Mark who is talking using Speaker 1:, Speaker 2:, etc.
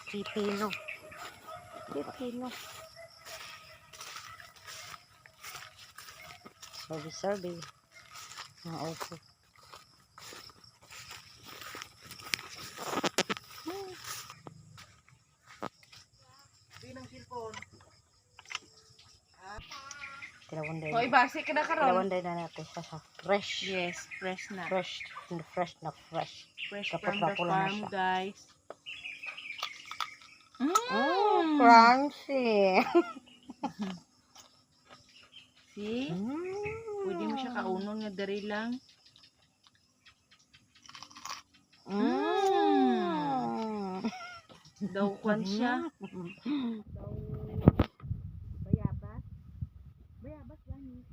Speaker 1: Pipino. Pipino. Sorry. Mga opo. Tinawanday.
Speaker 2: Hoy, basi ka na karon.
Speaker 1: Tinawanday na natin sa fresh.
Speaker 2: Yes, fresh na.
Speaker 1: Fresh na fresh.
Speaker 2: Fresh
Speaker 1: Kapag
Speaker 2: from the
Speaker 1: napula na
Speaker 2: farm,
Speaker 1: siya.
Speaker 2: guys.
Speaker 1: Crunchy.
Speaker 2: See? Pwede mo siya kaunon nga dari lang. Daw kwan siya. Daw bayabas. Bayabas gani.